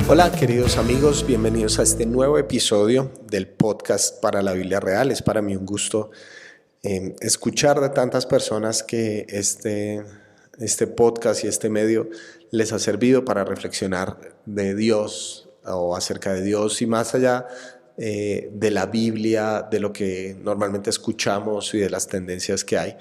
Hola queridos amigos, bienvenidos a este nuevo episodio del podcast para la Biblia Real. Es para mí un gusto escuchar de tantas personas que este podcast y este medio les ha servido para reflexionar de Dios o acerca de Dios y más allá de la Biblia, de lo que normalmente escuchamos y de las tendencias que hay.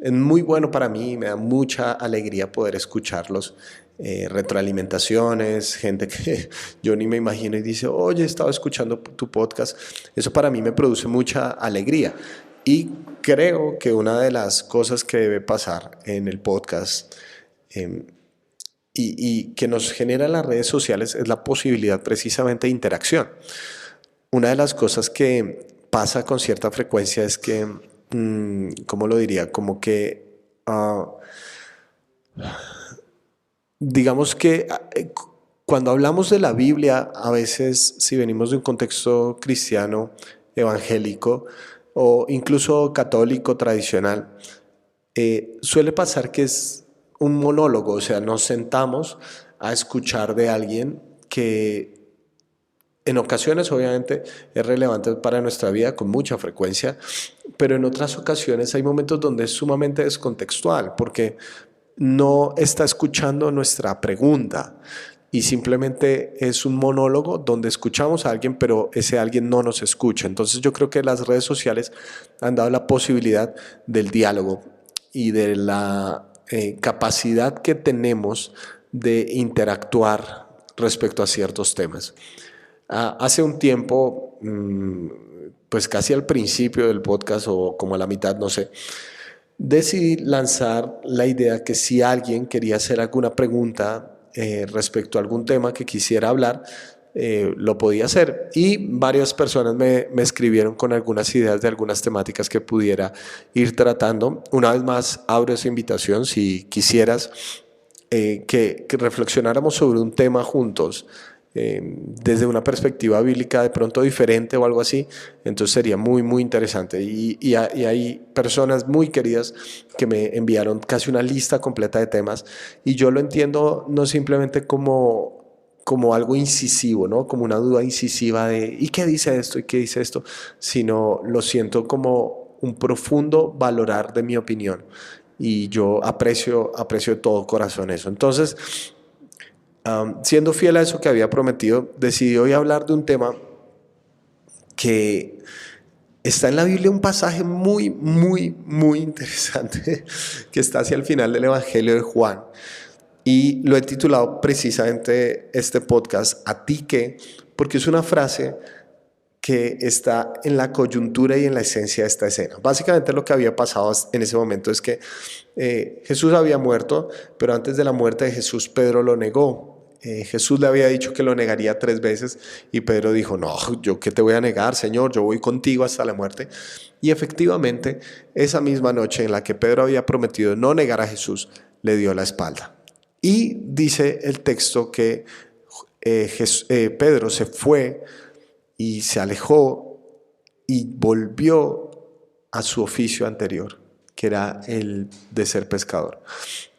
Es muy bueno para mí, me da mucha alegría poder escucharlos. Retroalimentaciones, gente que yo ni me imagino y dice, oye, estaba escuchando tu podcast. Eso para mí me produce mucha alegría. Y creo que una de las cosas que debe pasar en el podcast y que nos genera las redes sociales es la posibilidad precisamente de interacción. Una de las cosas que pasa con cierta frecuencia es que, ¿cómo lo diría? Como que digamos que cuando hablamos de la Biblia, a veces si venimos de un contexto cristiano, evangélico o incluso católico tradicional, suele pasar que es un monólogo, o sea, nos sentamos a escuchar de alguien que en ocasiones obviamente es relevante para nuestra vida con mucha frecuencia, pero en otras ocasiones hay momentos donde es sumamente descontextual, porque no está escuchando nuestra pregunta y simplemente es un monólogo donde escuchamos a alguien, pero ese alguien no nos escucha. Entonces yo creo que las redes sociales han dado la posibilidad del diálogo y de la capacidad que tenemos de interactuar respecto a ciertos temas. Hace un tiempo, pues casi al principio del podcast o como a la mitad, no sé, decidí lanzar la idea que si alguien quería hacer alguna pregunta respecto a algún tema que quisiera hablar, lo podía hacer. Y varias personas me escribieron con algunas ideas de algunas temáticas que pudiera ir tratando. Una vez más, abro esa invitación si quisieras que reflexionáramos sobre un tema juntos. Desde una perspectiva bíblica de pronto diferente o algo así, entonces sería muy interesante y hay personas muy queridas que me enviaron casi una lista completa de temas y yo lo entiendo no simplemente como algo incisivo, ¿no? Como una duda incisiva de ¿y qué dice esto? ¿y qué dice esto? Sino lo siento como un profundo valorar de mi opinión y yo aprecio de todo corazón eso. Entonces, siendo fiel a eso que había prometido, decidí hoy hablar de un tema que está en la Biblia, un pasaje muy interesante que está hacia el final del Evangelio de Juan. Y lo he titulado precisamente este podcast, ¿a ti qué? Porque es una frase que está en la coyuntura y en la esencia de esta escena. Básicamente lo que había pasado en ese momento es que Jesús había muerto, pero antes de la muerte de Jesús, Pedro lo negó. Jesús le había dicho que lo negaría 3 veces y Pedro dijo, no, yo qué te voy a negar, Señor, yo voy contigo hasta la muerte. Y efectivamente, esa misma noche en la que Pedro había prometido no negar a Jesús, le dio la espalda. Y dice el texto que Pedro se fue y se alejó y volvió a su oficio anterior, que era el de ser pescador.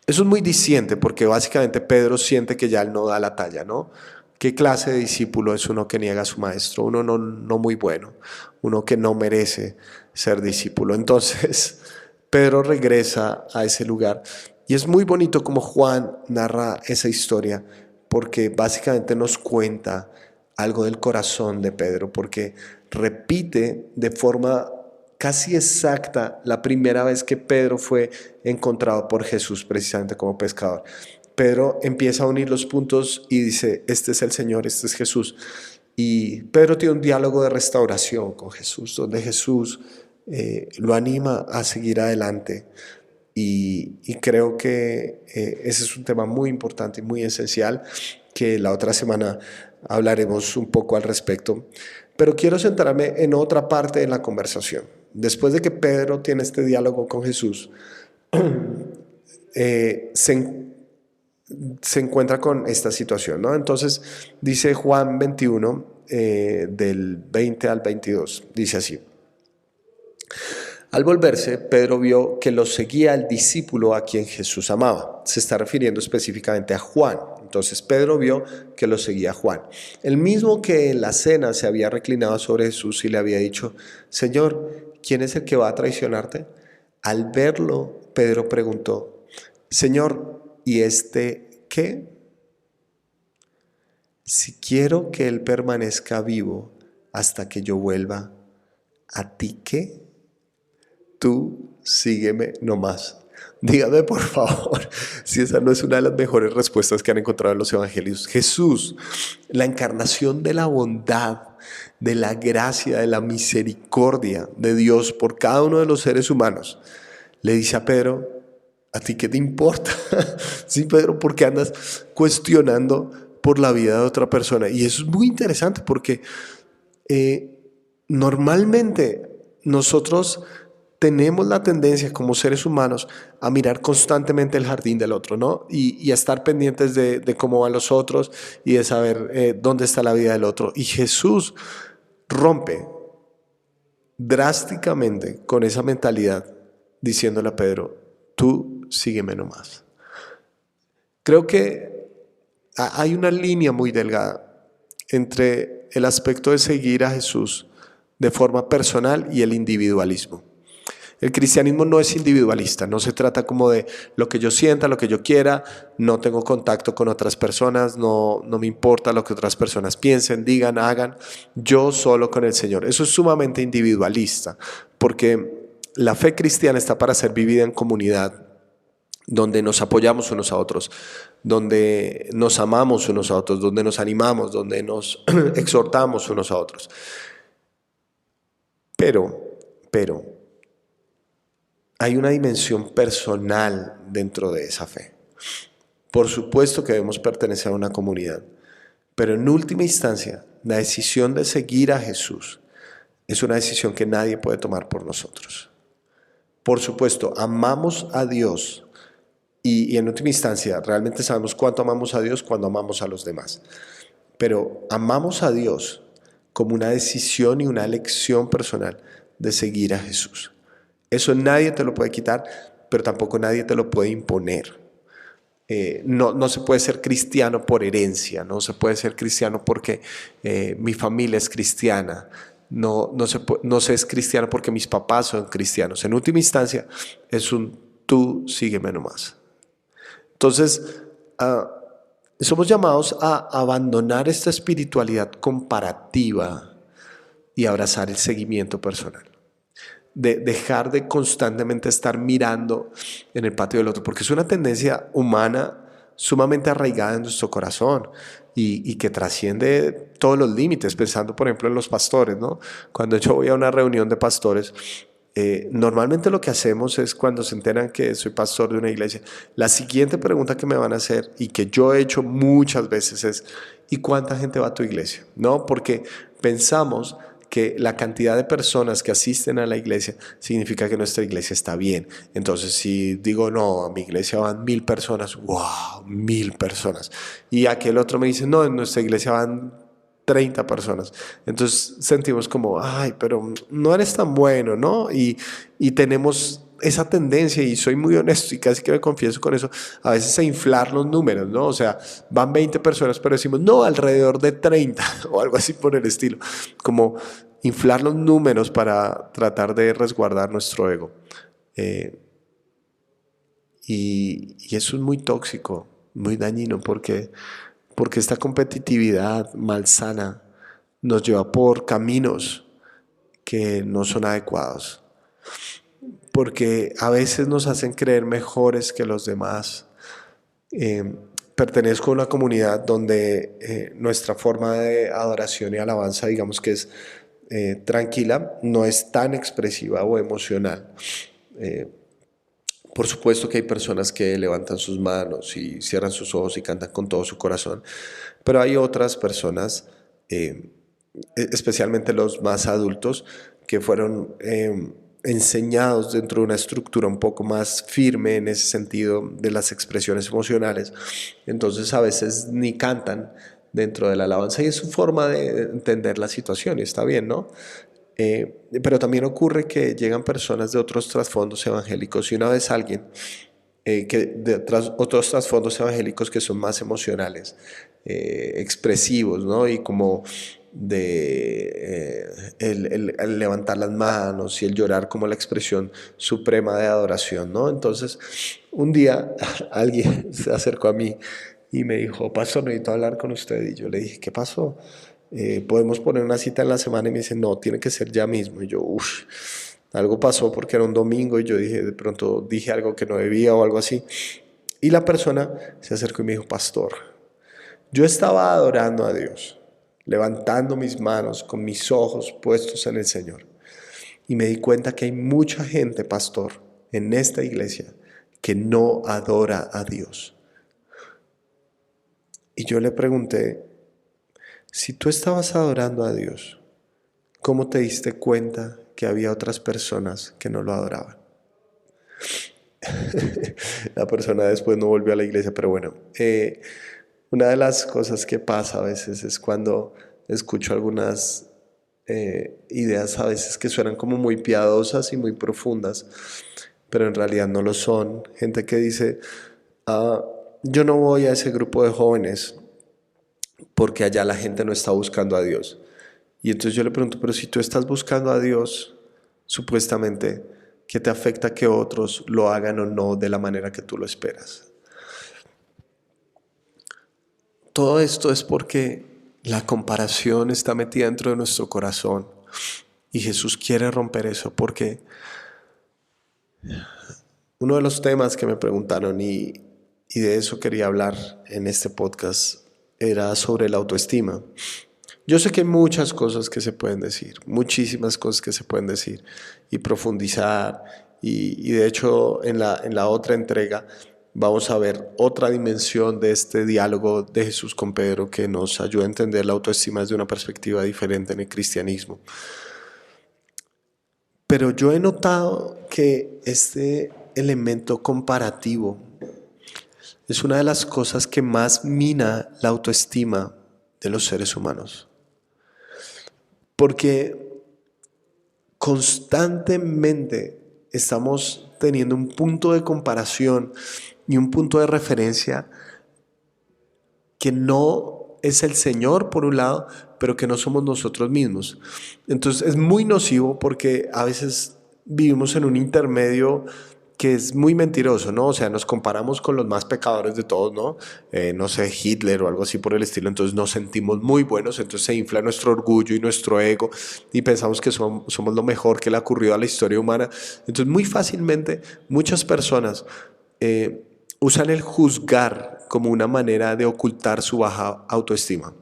Eso es muy diciente porque básicamente Pedro siente que ya él no da la talla, ¿no? ¿Qué clase de discípulo es uno que niega a su maestro? Uno no muy bueno, uno que no merece ser discípulo. Entonces, Pedro regresa a ese lugar y es muy bonito como Juan narra esa historia porque básicamente nos cuenta algo del corazón de Pedro, porque repite de forma casi exacta la primera vez que Pedro fue encontrado por Jesús precisamente como pescador. Pedro empieza a unir los puntos y dice, este es el Señor, este es Jesús. Y Pedro tiene un diálogo de restauración con Jesús, donde Jesús lo anima a seguir adelante. Y creo que ese es un tema muy importante y muy esencial que la otra semana hablaremos un poco al respecto. Pero quiero centrarme en otra parte de la conversación. Después de que Pedro tiene este diálogo con Jesús, se encuentra con esta situación, ¿no? Entonces dice Juan 21, del 20 al 22, dice así. Al volverse, Pedro vio que lo seguía el discípulo a quien Jesús amaba. Se está refiriendo específicamente a Juan. Entonces Pedro vio que lo seguía Juan, el mismo que en la cena se había reclinado sobre Jesús y le había dicho: Señor, ¿quién es el que va a traicionarte? Al verlo, Pedro preguntó: Señor, ¿y este qué? Si quiero que él permanezca vivo hasta que yo vuelva, ¿a ti qué? Tú sígueme nomás. Dígame por favor si esa no es una de las mejores respuestas que han encontrado en los evangelios. Jesús, la encarnación de la bondad, de la gracia, de la misericordia de Dios por cada uno de los seres humanos, le dice a Pedro: ¿a ti qué te importa? Sí, Pedro, ¿por qué andas cuestionando por la vida de otra persona? Y eso es muy interesante porque normalmente nosotros tenemos la tendencia como seres humanos a mirar constantemente el jardín del otro, ¿no? Y a estar pendientes de cómo van los otros y de saber dónde está la vida del otro. Y Jesús rompe drásticamente con esa mentalidad, diciéndole a Pedro: tú sígueme nomás. Creo que hay una línea muy delgada entre el aspecto de seguir a Jesús de forma personal y el individualismo. El cristianismo no es individualista, no se trata como de lo que yo sienta, lo que yo quiera, no tengo contacto con otras personas, no me importa lo que otras personas piensen, digan, hagan, yo solo con el Señor. Eso es sumamente individualista, porque la fe cristiana está para ser vivida en comunidad, donde nos apoyamos unos a otros, donde nos amamos unos a otros, donde nos animamos, donde nos exhortamos unos a otros. Pero, hay una dimensión personal dentro de esa fe. Por supuesto que debemos pertenecer a una comunidad, pero en última instancia, la decisión de seguir a Jesús es una decisión que nadie puede tomar por nosotros. Por supuesto, amamos a Dios y en última instancia, realmente sabemos cuánto amamos a Dios cuando amamos a los demás. Pero amamos a Dios como una decisión y una elección personal de seguir a Jesús. Eso nadie te lo puede quitar, pero tampoco nadie te lo puede imponer. No se puede ser cristiano por herencia, no se puede ser cristiano porque mi familia es cristiana, no se es cristiano porque mis papás son cristianos. En última instancia, es un tú sígueme nomás. Entonces, somos llamados a abandonar esta espiritualidad comparativa y abrazar el seguimiento personal. De dejar de constantemente estar mirando en el patio del otro, porque es una tendencia humana sumamente arraigada en nuestro corazón y que trasciende todos los límites, pensando por ejemplo en los pastores, ¿no? Cuando yo voy a una reunión de pastores, normalmente lo que hacemos es, cuando se enteran que soy pastor de una iglesia, la siguiente pregunta que me van a hacer y que yo he hecho muchas veces es: ¿y cuánta gente va a tu iglesia? ¿No? Porque pensamos que la cantidad de personas que asisten a la iglesia significa que nuestra iglesia está bien. Entonces, si digo, no, a mi iglesia van 1000 personas, wow, 1000 personas. Y aquel otro me dice, no, en nuestra iglesia van 30 personas. Entonces sentimos como, ay, pero no eres tan bueno, ¿no? Y tenemos esa tendencia, y soy muy honesto y casi que me confieso con eso, a veces a inflar los números, ¿no? O sea, van 20 personas, pero decimos, no, alrededor de 30 o algo así por el estilo. Como inflar los números para tratar de resguardar nuestro ego. Y eso es muy tóxico, muy dañino, porque esta competitividad malsana nos lleva por caminos que no son adecuados, porque a veces nos hacen creer mejores que los demás. Pertenezco a una comunidad donde nuestra forma de adoración y alabanza, digamos que es tranquila, no es tan expresiva o emocional. Por supuesto que hay personas que levantan sus manos y cierran sus ojos y cantan con todo su corazón, pero hay otras personas, especialmente los más adultos, que fueron enseñados dentro de una estructura un poco más firme en ese sentido de las expresiones emocionales. Entonces a veces ni cantan dentro de la alabanza, y es su forma de entender la situación y está bien, ¿no? Pero también ocurre que llegan personas de otros trasfondos evangélicos, y una vez alguien otros trasfondos evangélicos que son más emocionales, expresivos, ¿no? Y como el levantar las manos y el llorar como la expresión suprema de adoración, ¿no? Entonces, un día alguien se acercó a mí y me dijo, pastor, necesito hablar con usted. Y yo le dije, ¿qué pasó? ¿Podemos poner una cita en la semana? Y me dice, no, tiene que ser ya mismo. Y yo, uff, algo pasó porque era un domingo y yo dije, de pronto dije algo que no debía o algo así. Y la persona se acercó y me dijo, pastor, yo estaba adorando a Dios, levantando mis manos con mis ojos puestos en el Señor. Y me di cuenta que hay mucha gente, pastor, en esta iglesia que no adora a Dios. Y yo le pregunté, si tú estabas adorando a Dios, ¿cómo te diste cuenta que había otras personas que no lo adoraban? La persona después no volvió a la iglesia, pero bueno, una de las cosas que pasa a veces es cuando escucho algunas ideas a veces que suenan como muy piadosas y muy profundas, pero en realidad no lo son. Gente que dice, ah, yo no voy a ese grupo de jóvenes porque allá la gente no está buscando a Dios. Y entonces yo le pregunto, pero si tú estás buscando a Dios, supuestamente, ¿qué te afecta que otros lo hagan o no de la manera que tú lo esperas? Todo esto es porque la comparación está metida dentro de nuestro corazón y Jesús quiere romper eso porque uno de los temas que me preguntaron y de eso quería hablar en este podcast era sobre la autoestima. Yo sé que hay muchas cosas que se pueden decir, muchísimas cosas que se pueden decir y profundizar y de hecho en la otra entrega vamos a ver otra dimensión de este diálogo de Jesús con Pedro que nos ayuda a entender la autoestima desde una perspectiva diferente en el cristianismo. Pero yo he notado que este elemento comparativo es una de las cosas que más mina la autoestima de los seres humanos. Porque constantemente estamos teniendo un punto de comparación y un punto de referencia que no es el Señor por un lado, pero que no somos nosotros mismos. Entonces es muy nocivo porque a veces vivimos en un intermedio que es muy mentiroso, ¿no? O sea, nos comparamos con los más pecadores de todos, ¿no? No sé, Hitler o algo así por el estilo, entonces nos sentimos muy buenos, entonces se infla nuestro orgullo y nuestro ego y pensamos que somos lo mejor que le ha ocurrido a la historia humana. Entonces muy fácilmente muchas personas usan el juzgar como una manera de ocultar su baja autoestima.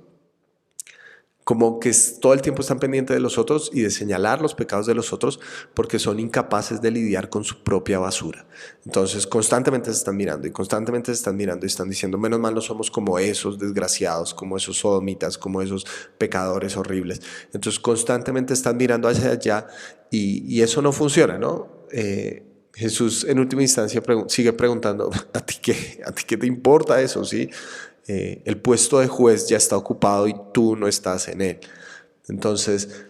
Como que todo el tiempo están pendientes de los otros y de señalar los pecados de los otros porque son incapaces de lidiar con su propia basura. Entonces constantemente se están mirando y constantemente se están mirando y están diciendo, menos mal no somos como esos desgraciados, como esos sodomitas, como esos pecadores horribles. Entonces constantemente están mirando hacia allá y eso no funciona, ¿no? Jesús en última instancia sigue preguntando, ¿a ti qué te importa eso? ¿Sí? El puesto de juez ya está ocupado y tú no estás en él. Entonces,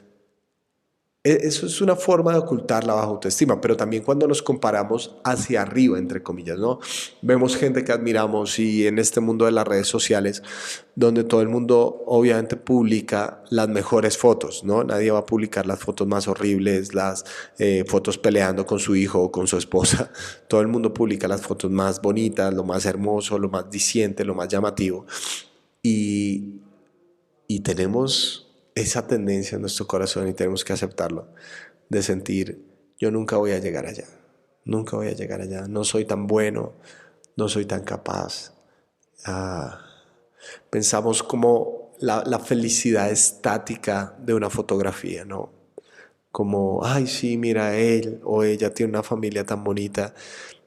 eso es una forma de ocultar la baja autoestima, pero también cuando nos comparamos hacia arriba, entre comillas, ¿no? Vemos gente que admiramos y en este mundo de las redes sociales, donde todo el mundo obviamente publica las mejores fotos, ¿no? Nadie va a publicar las fotos más horribles, las fotos peleando con su hijo o con su esposa. Todo el mundo publica las fotos más bonitas, lo más hermoso, lo más diciente, lo más llamativo. Y, y tenemos esa tendencia en nuestro corazón y tenemos que aceptarlo, de sentir, yo nunca voy a llegar allá, nunca voy a llegar allá, no soy tan bueno, no soy tan capaz. Ah, pensamos como la felicidad estática de una fotografía, ¿no? Como, ay, sí, mira, él o ella tiene una familia tan bonita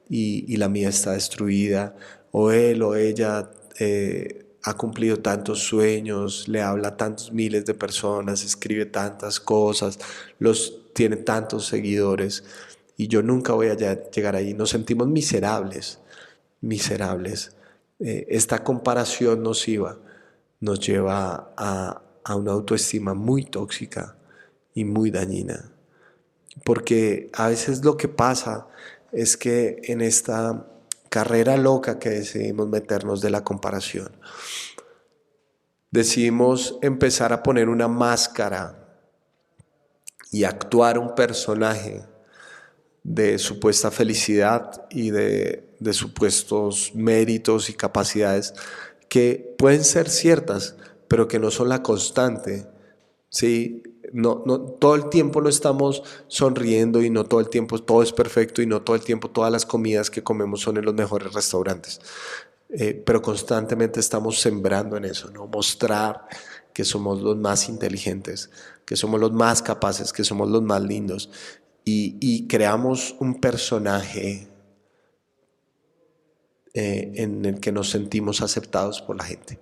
y la mía está destruida, o él o ella ha cumplido tantos sueños, le habla a tantos miles de personas, escribe tantas cosas, tiene tantos seguidores, y yo nunca voy a llegar ahí. Nos sentimos miserables, miserables. Esta comparación nociva nos lleva a una autoestima muy tóxica y muy dañina. Porque a veces lo que pasa es que en esta carrera loca que decidimos meternos de la comparación. Decidimos empezar a poner una máscara y actuar un personaje de supuesta felicidad y de supuestos méritos y capacidades que pueden ser ciertas, pero que no son la constante. ¿Sí? No, todo el tiempo no estamos sonriendo y no todo el tiempo todo es perfecto y no todo el tiempo todas las comidas que comemos son en los mejores restaurantes. Pero constantemente estamos sembrando en eso, ¿no? Mostrar que somos los más inteligentes, que somos los más capaces, que somos los más lindos. Y creamos un personaje en el que nos sentimos aceptados por la gente.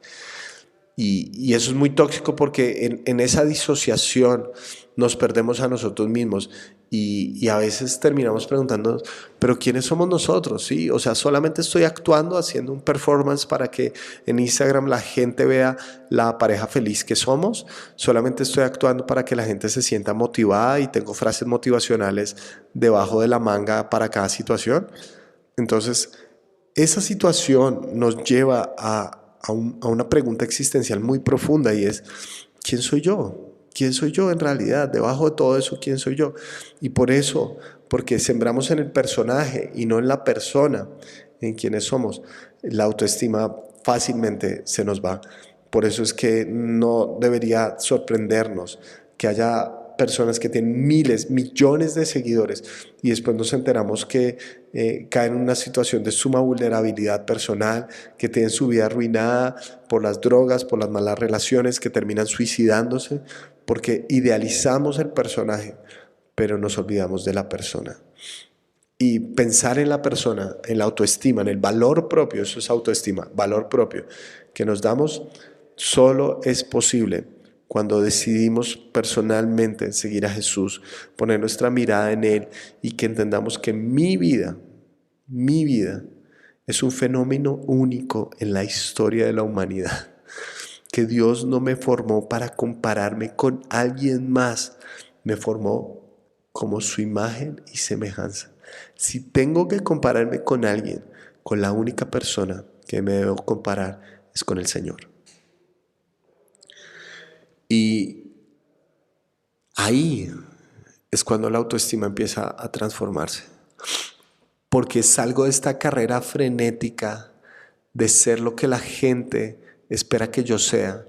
Y eso es muy tóxico porque en esa disociación nos perdemos a nosotros mismos y a veces terminamos preguntándonos, pero ¿quiénes somos nosotros? ¿Sí? O sea, solamente estoy actuando, haciendo un performance para que en Instagram la gente vea la pareja feliz que somos. Solamente estoy actuando para que la gente se sienta motivada y tengo frases motivacionales debajo de la manga para cada situación. Entonces, esa situación nos lleva a una pregunta existencial muy profunda y es, ¿quién soy yo? ¿Quién soy yo en realidad? Debajo de todo eso, ¿quién soy yo? Y por eso, porque sembramos en el personaje y no en la persona, en quienes somos, la autoestima fácilmente se nos va. Por eso es que no debería sorprendernos que haya personas que tienen miles, millones de seguidores y después nos enteramos que caen en una situación de suma vulnerabilidad personal, que tienen su vida arruinada por las drogas, por las malas relaciones, que terminan suicidándose porque idealizamos el personaje, pero nos olvidamos de la persona. Y pensar en la persona, en la autoestima, en el valor propio, eso es autoestima, valor propio, que nos damos, solo es posible cuando decidimos personalmente seguir a Jesús, poner nuestra mirada en Él y que entendamos que mi vida es un fenómeno único en la historia de la humanidad. Que Dios no me formó para compararme con alguien más, me formó como su imagen y semejanza. Si tengo que compararme con alguien, con la única persona que me debo comparar es con el Señor. Y ahí es cuando la autoestima empieza a transformarse. Porque salgo de esta carrera frenética de ser lo que la gente espera que yo sea,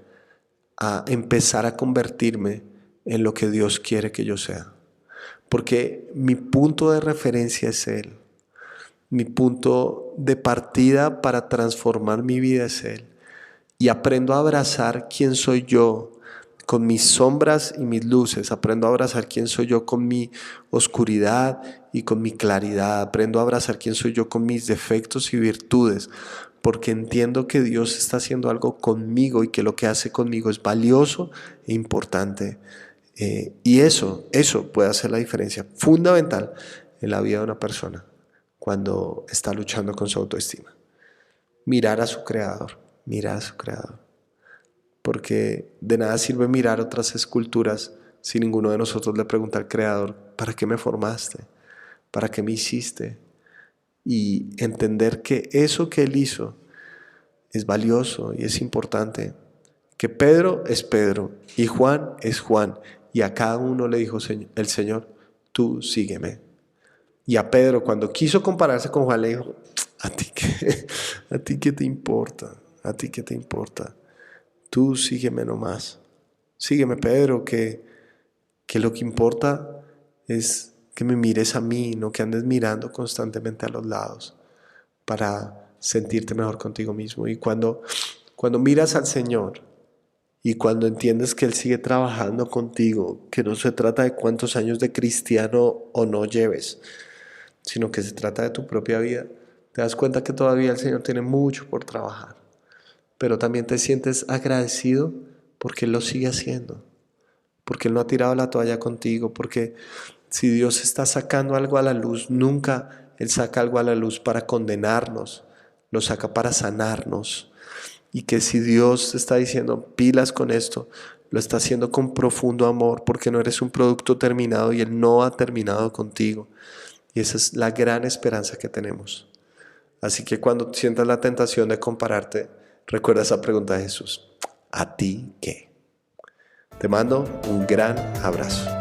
a empezar a convertirme en lo que Dios quiere que yo sea. Porque mi punto de referencia es Él. Mi punto de partida para transformar mi vida es Él. Y aprendo a abrazar quién soy yo con mis sombras y mis luces. Aprendo a abrazar quién soy yo con mi oscuridad y con mi claridad. Aprendo a abrazar quién soy yo con mis defectos y virtudes. Porque entiendo que Dios está haciendo algo conmigo y que lo que hace conmigo es valioso e importante. Y eso puede hacer la diferencia fundamental en la vida de una persona cuando está luchando con su autoestima. Mirar a su creador, mirar a su creador. Porque de nada sirve mirar otras esculturas si ninguno de nosotros le pregunta al creador, ¿para qué me formaste? ¿Para qué me hiciste? Y entender que eso que él hizo es valioso y es importante. Que Pedro es Pedro y Juan es Juan. Y a cada uno le dijo el Señor, tú sígueme. Y a Pedro, cuando quiso compararse con Juan, le dijo, ¿a ti qué te importa? ¿A ti qué te importa? Tú sígueme nomás. Sígueme, Pedro, que lo que importa es que me mires a mí, no que andes mirando constantemente a los lados para sentirte mejor contigo mismo. Y cuando miras al Señor y cuando entiendes que Él sigue trabajando contigo, que no se trata de cuántos años de cristiano o no lleves, sino que se trata de tu propia vida, te das cuenta que todavía el Señor tiene mucho por trabajar. Pero también te sientes agradecido porque Él lo sigue haciendo, porque Él no ha tirado la toalla contigo, porque si Dios está sacando algo a la luz, nunca Él saca algo a la luz para condenarnos, lo saca para sanarnos. Y que si Dios está diciendo pilas con esto, lo está haciendo con profundo amor, porque no eres un producto terminado y Él no ha terminado contigo. Y esa es la gran esperanza que tenemos. Así que cuando sientas la tentación de compararte, recuerda esa pregunta de Jesús. ¿A ti qué? Te mando un gran abrazo.